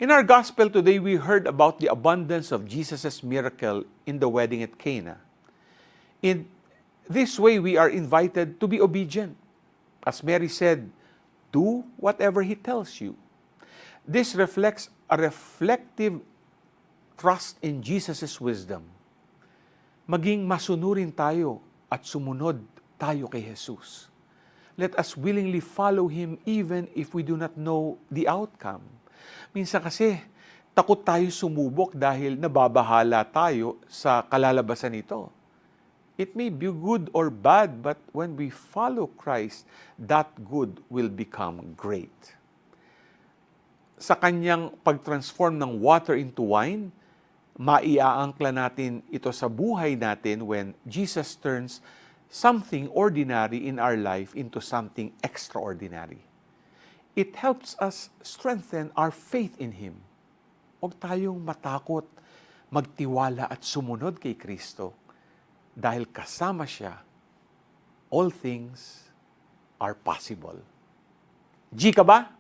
In our gospel today, we heard about the abundance of Jesus' miracle in the wedding at Cana. In this way, we are invited to be obedient. As Mary said, do whatever He tells you. This reflects a reflective trust in Jesus' wisdom. Maging masunurin tayo at sumunod tayo kay Jesus. Let us willingly follow Him even if we do not know the outcome. Minsan kasi, takot tayo sumubok dahil nababahala tayo sa kalalabasan nito. It may be good or bad, but when we follow Christ, that good will become great. Sa kanyang pag-transform ng water into wine, maiaangkla natin ito sa buhay natin when Jesus turns something ordinary in our life into something extraordinary. It helps us strengthen our faith in Him. Huwag tayong matakot, magtiwala at sumunod kay Kristo. Dahil kasama siya, all things are possible. G ka ba?